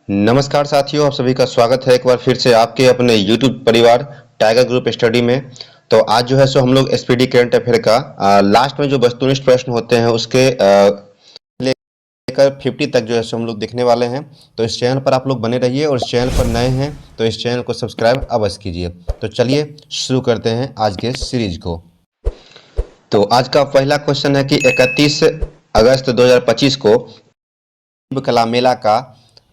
नमस्कार साथियों, आप सभी का स्वागत है एक बार फिर से आपके अपने YouTube परिवार टाइगर ग्रुप स्टडी में। तो आज जो है सो हम लोग एसपीडी करंट अफेयर का लास्ट में जो वस्तुनिष्ठ प्रश्न होते हैं उसके लेकर 50 तक जो है सो हम लोग देखने वाले हैं। तो इस चैनल पर आप लोग बने रहिए और इस चैनल पर नए हैं तो इस चैनल को सब्सक्राइब अवश्य कीजिए। तो चलिए शुरू करते हैं आज के सीरीज को। तो आज का पहला क्वेश्चन है कि 31 अगस्त 2025 को दिव्य कला मेला का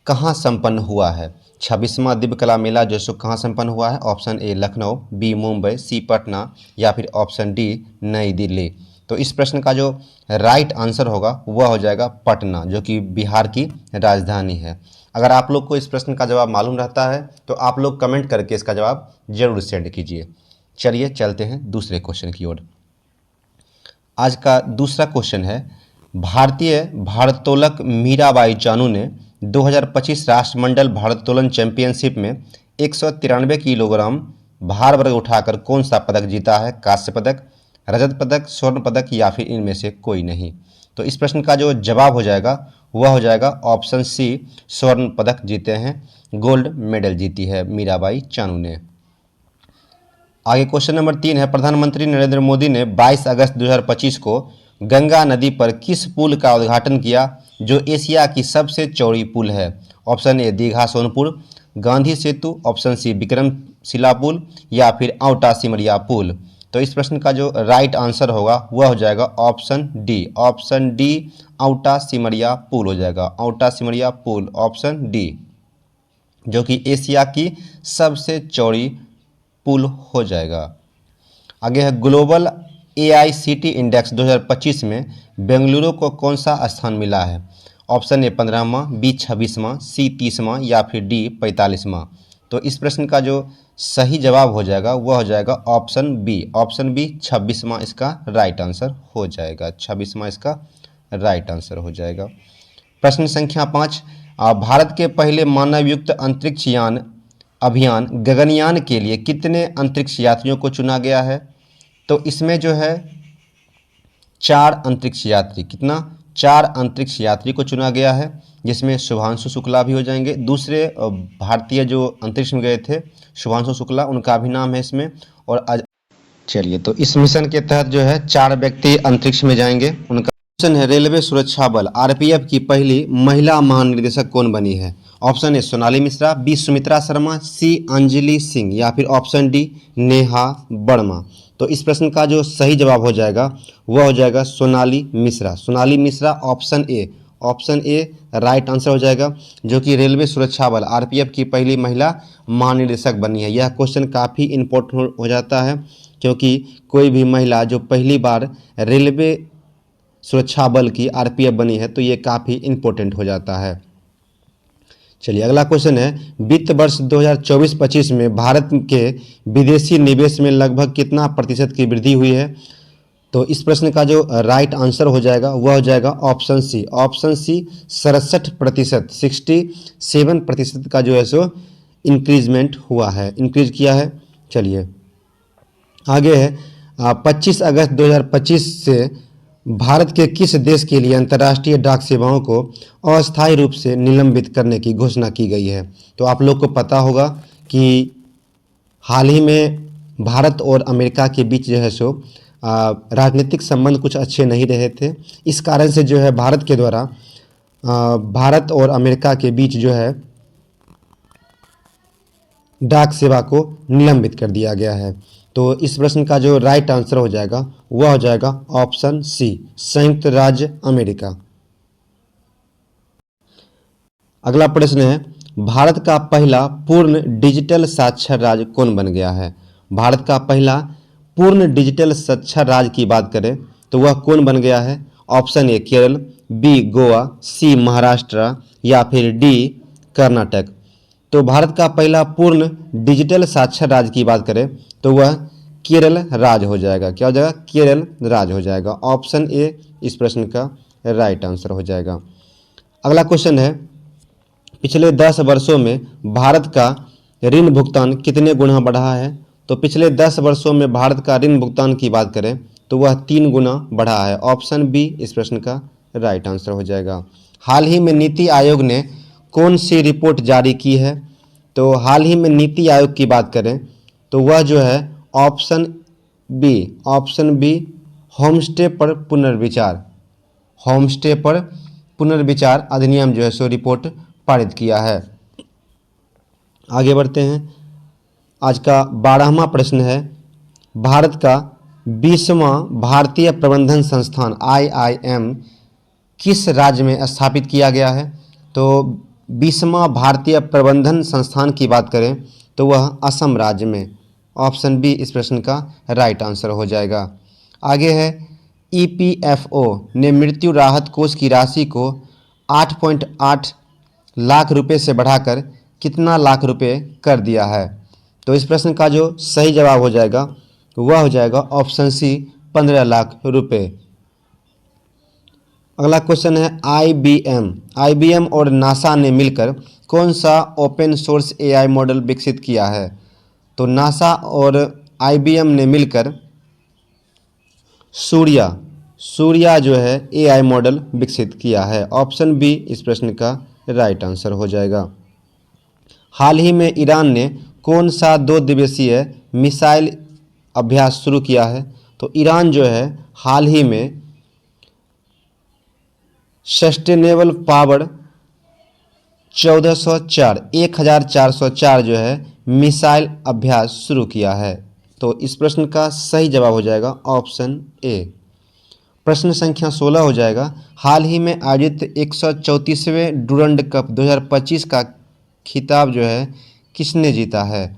कहाँ संपन्न हुआ है। 26वां दिव्य कला मेला जो सो कहाँ संपन्न हुआ है। Option A Lucknow, B Mumbai, C Patna या फिर ऑप्शन डी नई दिल्ली। तो इस प्रश्न का जो राइट आंसर होगा वह हो जाएगा पटना, जो कि बिहार की राजधानी है। अगर आप लोग को इस प्रश्न का जवाब मालूम रहता है तो आप लोग कमेंट करके इसका जवाब जरूर सेंड कीजिए। चलिए चलते हैं दूसरे क्वेश्चन की ओर। आज का दूसरा क्वेश्चन है, भारतीय भारोत्तोलक मीराबाई चानू ने 2025 राष्ट्रमंडल भारोत्तोलन चैंपियनशिप में 193 किलोग्राम भार वर्ग उठाकर कौन सा पदक जीता है। कांस्य पदक, रजत पदक, स्वर्ण पदक या फिर इनमें से कोई नहीं। तो इस प्रश्न का जो जवाब हो जाएगा वह हो जाएगा ऑप्शन सी, स्वर्ण पदक जीते हैं, गोल्ड मेडल जीती है मीराबाई चानू ने। आगे क्वेश्चन नंबर 3 है, प्रधानमंत्री नरेंद्र मोदी ने 22 अगस्त 2025 को गंगा नदी पर किस पुल का उद्घाटन किया जो एशिया की सबसे चौड़ी पुल है। Option A Digha Sonpur, Gandhi Setu, option C Vikramshila पुल या फिर औटा सिमरिया पुल। तो इस प्रश्न का जो राइट आंसर होगा वह हो जाएगा ऑप्शन डी औटा सिमरिया पुल हो जाएगा। औटा सिमरिया पुल ऑप्शन डी, जो कि एशिया की सबसे चौड़ी पुल हो जाएगा। आगे है, ग्लोबल AICT इंडेक्स 2025 में बेंगलुरु को कौन सा स्थान मिला है। ऑप्शन ए 15वां, बी 26वां, सी 30वां या फिर डी 45वां। तो इस प्रश्न का जो सही जवाब हो जाएगा वह हो जाएगा ऑप्शन बी 26वां इसका राइट आंसर हो जाएगा। 26वां इसका राइट आंसर हो जाएगा। प्रश्न संख्या 5, भारत के पहले मानवयुक्त अंतरिक्ष यान अभियान गगनयान के लिए कितने अंतरिक्ष यात्रियों को चुना गया है। तो इसमें जो है 4 अंतरिक्ष यात्री, कितना 4 अंतरिक्ष यात्री को चुना गया है, जिसमें शुभांशु शुक्ला भी हो जाएंगे। दूसरे भारतीय जो अंतरिक्ष में गए थे शुभांशु शुक्ला, उनका भी नाम है इसमें। और चलिए, तो इस मिशन के तहत जो है 4 व्यक्ति अंतरिक्ष में जाएंगे। उनका ऑप्शन है, रेलवे सुरक्षा बल RPF की पहली महिला महानिदेशक कौन बनी है। Option A Sonali Mishra, B Sumitra Sharma, C Anjali Singh या फिर ऑप्शन डी नेहा वर्मा। तो इस प्रश्न का जो सही जवाब हो जाएगा वह हो जाएगा Sonali Mishra. Sonali Mishra option A right answer हो जाएगा, जो कि रेलवे सुरक्षा बल RPF की पहली महिला महानिदेशक बनी है। यह क्वेश्चन काफ़ी इम्पोर्टेंट हो जाता है, क्योंकि कोई भी महिला जो पहली बार रेलवे सुरक्षा बल की RPF बनी है तो ये काफ़ी इम्पोर्टेंट हो जाता है। चलिए अगला क्वेश्चन है, वित्त वर्ष 2024-25 में भारत के विदेशी निवेश में लगभग कितना प्रतिशत की वृद्धि हुई है। तो इस प्रश्न का जो राइट आंसर हो जाएगा वह हो जाएगा ऑप्शन सी 67%, 67% का जो है सो इंक्रीजमेंट हुआ है, इंक्रीज किया है। चलिए आगे है, 25 अगस्त 2025 से भारत के किस देश के लिए अंतर्राष्ट्रीय डाक सेवाओं को अस्थायी रूप से निलंबित करने की घोषणा की गई है। तो आप लोग को पता होगा कि हाल ही में भारत और अमेरिका के बीच जो है सो राजनीतिक संबंध कुछ अच्छे नहीं रहे थे। इस कारण से जो है भारत के द्वारा भारत और अमेरिका के बीच जो है डाक सेवा को निलंबित कर दिया गया है। तो इस प्रश्न का जो राइट आंसर हो जाएगा वह हो जाएगा ऑप्शन सी, संयुक्त राज्य अमेरिका। अगला प्रश्न है, भारत का पहला पूर्ण डिजिटल साक्षर राज्य कौन बन गया है। भारत का पहला पूर्ण डिजिटल साक्षर राज्य की बात करें तो वह कौन बन गया है। Option A Kerala, B Goa, C Maharashtra या फिर डी कर्नाटक। तो भारत का पहला पूर्ण डिजिटल साक्षर राज्य की बात करें तो वह केरल राज्य हो जाएगा। क्या हो जाएगा, केरल राज्य हो जाएगा। ऑप्शन ए इस प्रश्न का राइट आंसर हो जाएगा। अगला क्वेश्चन है, पिछले 10 वर्षों में भारत का ऋण भुगतान कितने गुना बढ़ा है। तो पिछले 10 वर्षों में भारत का ऋण भुगतान की बात करें तो वह 3 गुना बढ़ा है। ऑप्शन बी इस प्रश्न का राइट आंसर हो जाएगा। हाल ही में नीति आयोग ने कौन सी रिपोर्ट जारी की है? तो हाल ही में नीति आयोग की बात करें तो वह जो है ऑप्शन बी होमस्टे पर पुनर्विचार अधिनियम जो है सो रिपोर्ट पारित किया है। आगे बढ़ते हैं। आज का 12वां प्रश्न है, भारत का 20वां भारतीय प्रबंधन संस्थान IIM किस राज्य में स्थापित किया गया है? तो 20वां भारतीय प्रबंधन संस्थान की बात करें तो वह असम राज्य में, ऑप्शन बी इस प्रश्न का राइट आंसर हो जाएगा। आगे है, EPFO ने मृत्यु राहत कोष की राशि को 8.8 लाख रुपए से बढ़ाकर कितना लाख रुपए कर दिया है? तो इस प्रश्न का जो सही जवाब हो जाएगा वह हो जाएगा ऑप्शन सी 15 लाख रुपए। अगला क्वेश्चन है, IBM और नासा ने मिलकर कौन सा ओपन सोर्स AI मॉडल विकसित किया है? तो नासा और IBM ने मिलकर सूर्या जो है AI मॉडल विकसित किया है, ऑप्शन बी इस प्रश्न का राइट आंसर हो जाएगा। हाल ही में ईरान ने कौन सा 2 दिवसीय मिसाइल अभ्यास शुरू किया है? तो ईरान जो है हाल ही में सस्टेनेबल पावर 1404 जो है मिसाइल अभ्यास शुरू किया है। तो इस प्रश्न का सही जवाब हो जाएगा ऑप्शन ए। प्रश्न संख्या 16 हो जाएगा, हाल ही में आयोजित 134वें डूरंड कप 2025 का खिताब जो है किसने जीता है?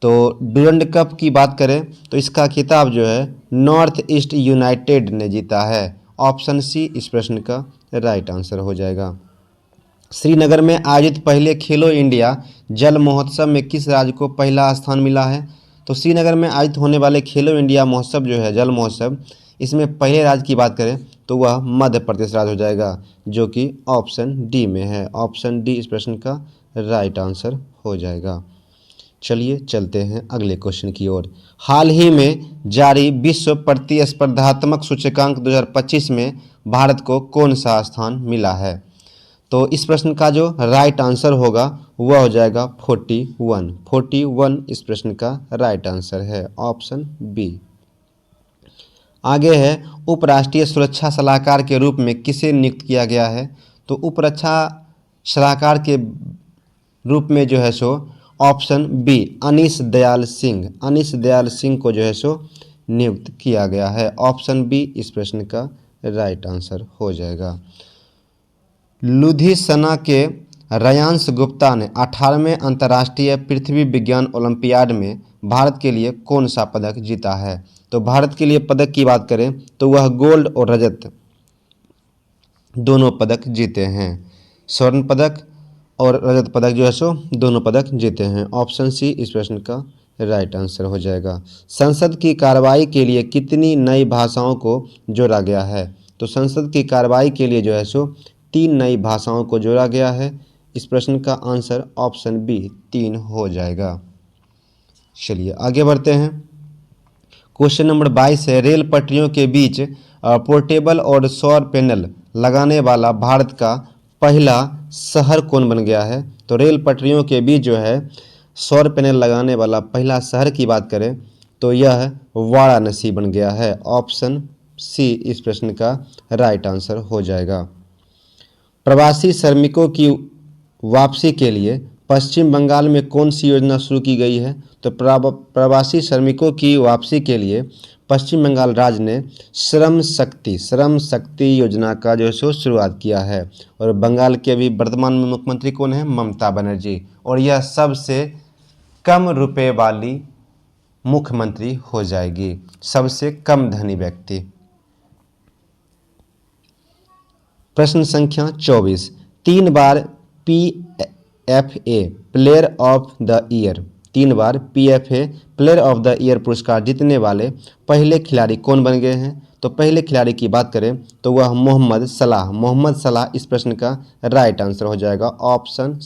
तो डूरंड कप की बात करें तो इसका खिताब जो है नॉर्थ ईस्ट यूनाइटेड ने जीता है, ऑप्शन सी इस प्रश्न का राइट आंसर हो जाएगा। श्रीनगर में आयोजित पहले खेलो इंडिया जल महोत्सव में किस राज्य को पहला स्थान मिला है? तो श्रीनगर में आयोजित होने वाले खेलो इंडिया महोत्सव जो है जल महोत्सव, इसमें पहले राज्य की बात करें तो वह मध्य प्रदेश राज्य हो जाएगा, जो कि ऑप्शन डी में है, ऑप्शन डी इस प्रश्न का राइट आंसर हो जाएगा। चलिए चलते हैं अगले क्वेश्चन की ओर। हाल ही में जारी विश्व प्रतिस्पर्धात्मक सूचकांक 2025 में भारत को कौन सा स्थान मिला है? तो इस प्रश्न का जो राइट आंसर होगा वह हो जाएगा 41 इस प्रश्न का राइट आंसर है, ऑप्शन बी। आगे है, उपराष्ट्रीय सुरक्षा सलाहकार के रूप में किसे नियुक्त किया गया है? तो उपरक्षा सलाहकार के रूप में जो है सो ऑप्शन बी अनीश दयाल सिंह को जो है सो नियुक्त किया गया है, ऑप्शन बी इस प्रश्न का राइट आंसर हो जाएगा। लुधियाना के रयांश गुप्ता ने 18वें अंतर्राष्ट्रीय पृथ्वी विज्ञान ओलंपियाड में भारत के लिए कौन सा पदक जीता है? तो भारत के लिए पदक की बात करें तो वह गोल्ड और रजत दोनों पदक जीते हैं, स्वर्ण पदक और रजत पदक जो है सो दोनों पदक जीते हैं, ऑप्शन सी इस प्रश्न का राइट आंसर हो जाएगा। संसद की कार्रवाई के लिए कितनी नई भाषाओं को जोड़ा गया है? तो संसद की कार्रवाई के लिए जो है सो 3 नई भाषाओं को जोड़ा गया है, इस प्रश्न का आंसर ऑप्शन बी 3 हो जाएगा। चलिए आगे बढ़ते हैं। क्वेश्चन नंबर 22 है, रेल पटरियों के बीच पोर्टेबल और सौर पैनल लगाने वाला भारत का पहला शहर कौन बन गया है? तो रेल पटरियों के बीच जो है सौर पैनल लगाने वाला पहला शहर की बात करें तो यह वाराणसी बन गया है, ऑप्शन सी इस प्रश्न का राइट आंसर हो जाएगा। प्रवासी श्रमिकों की वापसी के लिए पश्चिम बंगाल में कौन सी योजना शुरू की गई है? तो प्रवासी श्रमिकों की वापसी के लिए पश्चिम बंगाल राज्य ने श्रम शक्ति योजना का जो है सो शुरुआत किया है, और बंगाल के अभी वर्तमान में मुख्यमंत्री कौन है? ममता बनर्जी, और यह सबसे कम रुपए वाली मुख्यमंत्री हो जाएगी, सबसे कम धनी व्यक्ति। प्रश्न संख्या 24, 3 बार PFA player of the year 3 bar PFA player of the year पुरस्कार जीतने वाले पहले खिलाड़ी कौन बन गए हैं? तो पहले खिलाड़ी की बात करें तो वह मोहम्मद सलाह इस प्रश्न का राइट आंसर हो जाएगा, ऑप्शन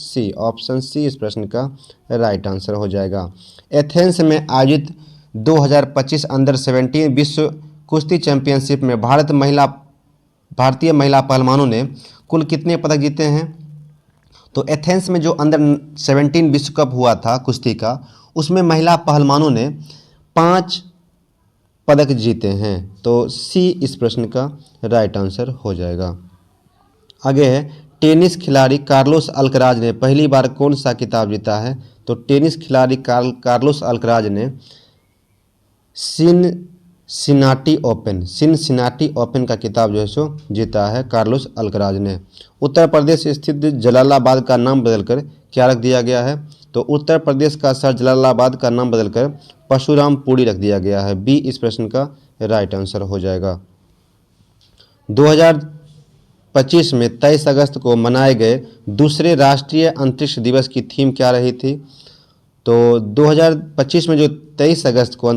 सी इस प्रश्न का राइट आंसर हो जाएगा। एथेंस में आयोजित 2025 अंडर 17 विश्व कुश्ती चैंपियनशिप में भारतीय महिला पहलवानों ने कुल कितने पदक जीते हैं? तो एथेंस में जो अंडर 17 विश्व कप हुआ था कुश्ती का, उसमें महिला पहलवानों ने 5 पदक जीते हैं। तो सी इस प्रश्न का राइट आंसर हो जाएगा। आगे है, टेनिस खिलाड़ी कार्लोस अल्कराज ने पहली बार कौन सा खिताब जीता है? तो टेनिस खिलाड़ी कार्लोस अल्कराज ने सिनसिनाटी ओपन का खिताब जो है सो जीता है कार्लोस अल्कराज ने। उत्तर प्रदेश स्थित जलालाबाद का नाम बदलकर क्या रख दिया गया है? तो उत्तर प्रदेश का शहर जलालाबाद का नाम बदलकर परशुरामपुरी रख दिया गया है। बी इस प्रश्न का राइट आंसर हो जाएगा। 2025 में 23 अगस्त को मनाए गए दूसरे राष्ट्रीय अंतरिक्ष दिवस की थीम क्या रही थी? तो 2025 में जो 23 अगस्त को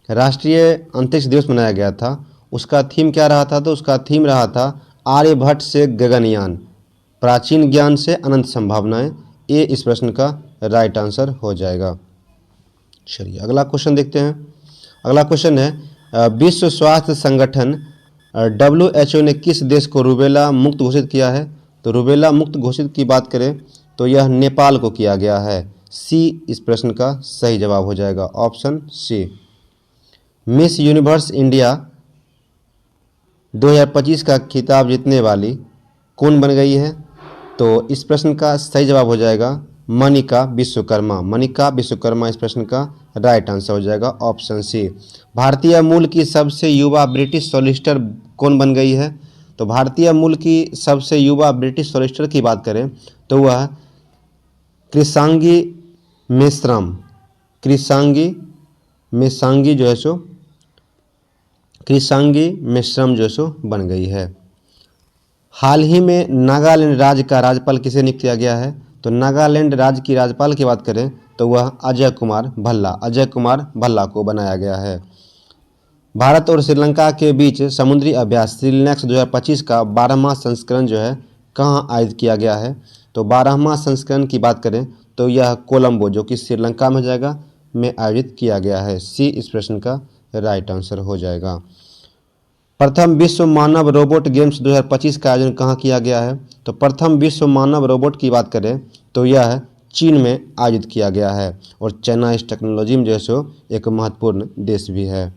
राष्ट्रीय अंतरिक्ष दिवस मनाया गया था, उसका थीम क्या रहा था? तो उसका थीम रहा था आर्यभट्ट से गगनयान, प्राचीन ज्ञान से अनंत संभावनाएं। ये इस प्रश्न का राइट आंसर हो जाएगा। चलिए अगला क्वेश्चन देखते हैं। अगला क्वेश्चन है, विश्व स्वास्थ्य संगठन WHO ने किस देश को रूबेला मुक्त घोषित किया है? तो रूबेला मुक्त घोषित की बात करें तो यह नेपाल को किया गया है। सी इस प्रश्न का सही जवाब हो जाएगा, option c. Miss Universe India 2025 का खिताब जीतने वाली कौन बन गई है? तो इस प्रश्न का सही जवाब हो जाएगा मनिका विश्वकर्मा। मनिका विश्वकर्मा इस प्रश्न का राइट आंसर हो जाएगा, ऑप्शन सी। भारतीय मूल की सबसे युवा ब्रिटिश सॉलिसिटर कौन बन गई है? तो भारतीय मूल की सबसे युवा ब्रिटिश सॉलिसिटर की बात करें तो वह कृसांगी मेश्राम जो है सो बन गई है। हाल ही में नागालैंड राज्य का राज्यपाल किसे नियुक्त किया गया है? तो नागालैंड राज्य की राज्यपाल की बात करें तो वह अजय कुमार भल्ला को बनाया गया है। भारत और श्रीलंका के बीच समुद्री अभ्यास श्रीलैक्स 2025 का 12वां संस्करण जो है कहाँ आयोजित किया गया है? तो 12वां संस्करण की बात करें तो यह कोलंबो जो कि श्रीलंका में हो जाएगा में आयोजित किया गया है। सी इस प्रश्न का राइट आंसर हो जाएगा। प्रथम विश्व मानव रोबोट गेम्स 2025 का आयोजन कहाँ किया गया है? तो प्रथम विश्व मानव रोबोट की बात करें तो यह चीन में आयोजित किया गया है और चाइना इस टेक्नोलॉजी में जो है सो एक महत्वपूर्ण देश भी है।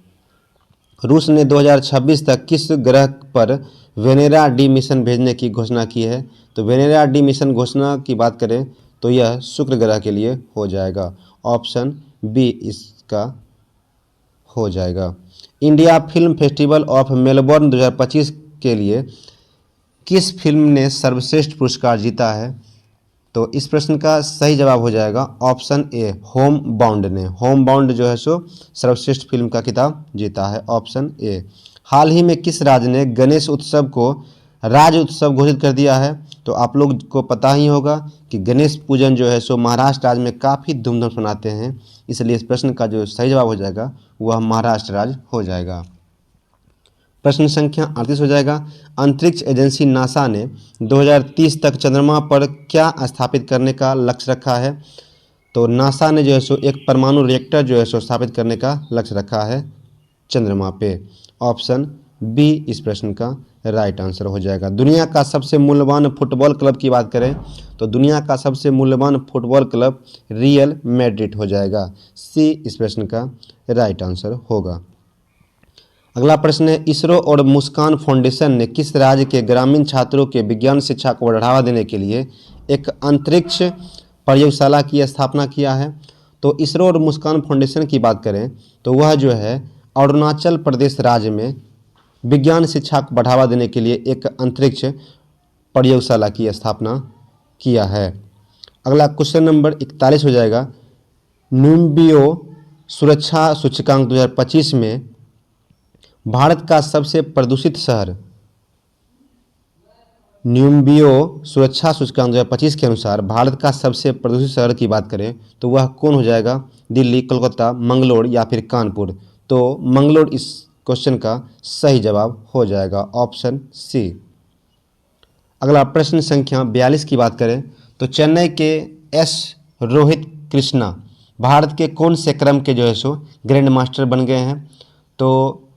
रूस ने 2026 तक किस ग्रह पर वेनेरा डी मिशन भेजने की घोषणा की है? तो वेनेरा डी मिशन घोषणा की बात करें तो यह शुक्र ग्रह के लिए हो जाएगा, ऑप्शन बी इसका हो जाएगा। India film festival of Melbourne 2025 के लिए किस फिल्म ने सर्वश्रेष्ठ पुरस्कार जीता है? तो इस प्रश्न का सही जवाब हो जाएगा ऑप्शन ए, होम बाउंड ने। होम बाउंड जो है सो सर्वश्रेष्ठ फिल्म का खिताब जीता है, ऑप्शन ए। हाल ही में किस राज्य ने गणेश उत्सव को राज्य उत्सव घोषित कर दिया है? तो आप लोग को पता ही होगा कि गणेश पूजन जो है सो महाराष्ट्र राज्य में काफ़ी धूमधाम से मनाते हैं, इसलिए इस प्रश्न का जो सही जवाब हो जाएगा वह महाराष्ट्र राज्य हो जाएगा। प्रश्न संख्या 38 हो जाएगा। अंतरिक्ष एजेंसी नासा ने 2030 तक चंद्रमा पर क्या स्थापित करने का लक्ष्य रखा है? तो नासा ने जो है सो एक परमाणु रिएक्टर जो है सो स्थापित करने का लक्ष्य रखा है चंद्रमा पे, ऑप्शन बी इस प्रश्न का राइट आंसर हो जाएगा। दुनिया का सबसे मूल्यवान फुटबॉल क्लब की बात करें तो दुनिया का सबसे मूल्यवान फुटबॉल क्लब रियल मैड्रिड हो जाएगा। सी इस प्रश्न का राइट आंसर होगा। अगला प्रश्न है, इसरो और मुस्कान फाउंडेशन ने किस राज्य के ग्रामीण छात्रों के विज्ञान शिक्षा को बढ़ावा देने के लिए एक अंतरिक्ष प्रयोगशाला की स्थापना किया है? तो इसरो और मुस्कान फाउंडेशन की बात करें तो वह जो है अरुणाचल प्रदेश राज्य में विज्ञान शिक्षा को बढ़ावा देने के लिए एक अंतरिक्ष प्रयोगशाला की स्थापना किया है। अगला क्वेश्चन नंबर 41 हो जाएगा। न्यूम्बियो सुरक्षा सूचकांक 2025 में भारत का सबसे प्रदूषित शहर, न्यूम्बियो सुरक्षा सूचकांक 2025 के अनुसार भारत का सबसे प्रदूषित शहर की बात करें तो वह कौन हो जाएगा? दिल्ली, कोलकाता, मंगलोर या फिर कानपुर? तो मंगलोर इस क्वेश्चन का सही जवाब हो जाएगा, ऑप्शन सी। अगला प्रश्न संख्या 42 की बात करें तो चेन्नई के एस रोहित कृष्णा भारत के कौन से क्रम के जो है सो ग्रैंड मास्टर बन गए हैं? तो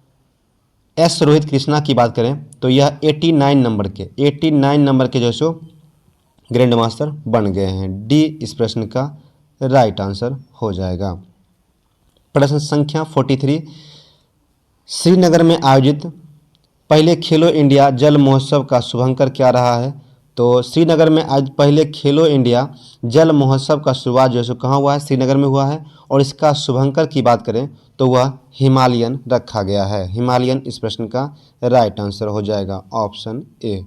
एस रोहित कृष्णा की बात करें तो यह 89 नंबर के जो सो ग्रैंड मास्टर बन गए हैं। डी इस प्रश्न का राइट आंसर हो जाएगा। प्रश्न संख्या 43, श्रीनगर में आयोजित पहले खेलो इंडिया जल महोत्सव का शुभंकर क्या रहा है? तो श्रीनगर में आज पहले खेलो इंडिया जल महोत्सव का शुरुआत जो है सो कहाँ हुआ है? श्रीनगर में हुआ है। और इसका शुभंकर की बात करें तो वह हिमालयन रखा गया है। हिमालयन इस प्रश्न का राइट आंसर हो जाएगा, ऑप्शन ए।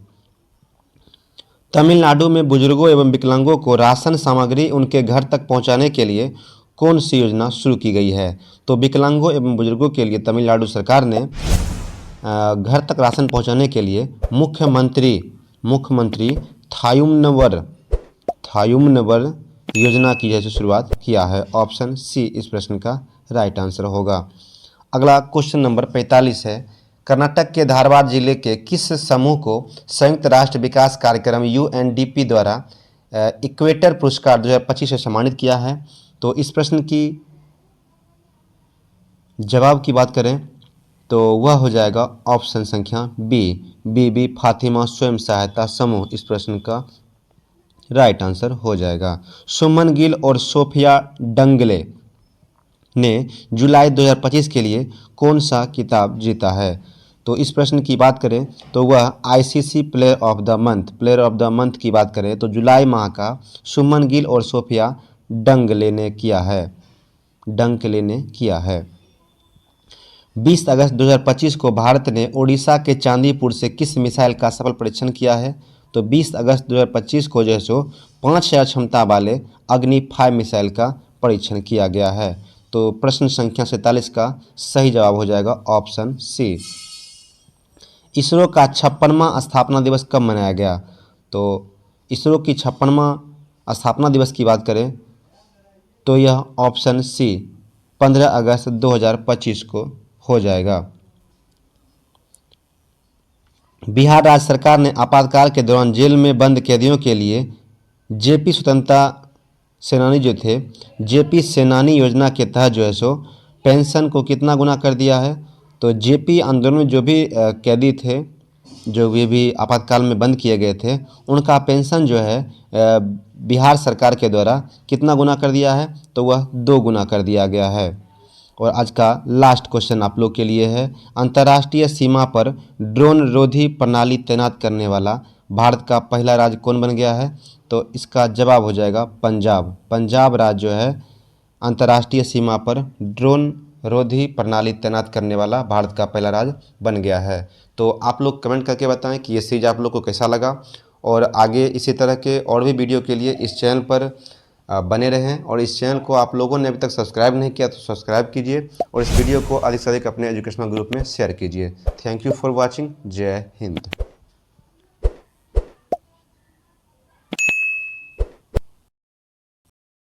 तमिलनाडु में बुजुर्गों एवं विकलांगों को राशन सामग्री उनके घर तक पहुंचाने के लिए कौन सी योजना शुरू की गई है? तो विकलांगों एवं बुजुर्गों के लिए तमिलनाडु सरकार ने घर तक राशन पहुंचाने के लिए मुख्यमंत्री थायुमनवर योजना की जैसे शुरुआत किया है। ऑप्शन सी इस प्रश्न का राइट आंसर होगा। अगला क्वेश्चन नंबर 45 है, कर्नाटक के धारवाड़ जिले के किस समूह को संयुक्त राष्ट्र विकास कार्यक्रम UNDP द्वारा इक्वेटर पुरस्कार 2025 से सम्मानित किया है? तो इस प्रश्न की जवाब की बात करें तो वह हो जाएगा ऑप्शन संख्या बी, बीबी फातिमा स्वयं सहायता समूह इस प्रश्न का राइट आंसर हो जाएगा। सुमन गिल और सोफिया डंगले ने जुलाई 2025 के लिए कौन सा खिताब जीता है? तो इस प्रश्न की बात करें तो वह ICC player of the month की बात करें तो जुलाई माह का सुमन गिल और सोफिया डंगले ने किया है। 20 अगस्त 2025 को भारत ने ओडिशा के चांदीपुर से किस मिसाइल का सफल परीक्षण किया है? तो 20 अगस्त 2025 को जो है सो 5000 क्षमता वाले अग्नि 5 मिसाइल का परीक्षण किया गया है। तो प्रश्न संख्या 47 का सही जवाब हो जाएगा ऑप्शन सी। इसरो का 56वां स्थापना दिवस कब मनाया गया? तो इसरो की 56वां स्थापना दिवस की बात करें तो यह ऑप्शन सी 15 अगस्त 2025 को हो जाएगा। बिहार राज्य सरकार ने आपातकाल के दौरान जेल में बंद कैदियों के लिए जेपी स्वतंत्रता सेनानी जो थे जेपी सेनानी योजना के तहत जो है सो पेंशन को कितना गुना कर दिया है? तो जेपी आंदोलन में जो भी कैदी थे जो भी आपातकाल में बंद किए गए थे उनका पेंशन जो है बिहार सरकार के द्वारा कितना गुना कर दिया है? तो वह 2 गुना कर दिया गया है। और आज का लास्ट क्वेश्चन आप लोग के लिए है, अंतर्राष्ट्रीय सीमा पर ड्रोन रोधी प्रणाली तैनात करने वाला भारत का पहला राज्य कौन बन गया है? तो इसका जवाब हो जाएगा पंजाब राज्य जो है अंतर्राष्ट्रीय सीमा पर ड्रोन रोधी प्रणाली तैनात करने वाला भारत का पहला राज्य बन गया है। तो आप लोग कमेंट करके बताएं कि ये सीरीज आप लोग को कैसा लगा और आगे इसी तरह के और भी वीडियो के लिए इस चैनल पर बने रहें। और इस चैनल को आप लोगों ने अभी तक सब्सक्राइब नहीं किया तो सब्सक्राइब कीजिए और इस वीडियो को अधिक से अधिक अपने एजुकेशनल ग्रुप में शेयर कीजिए। Thank you for watching. जय हिंद।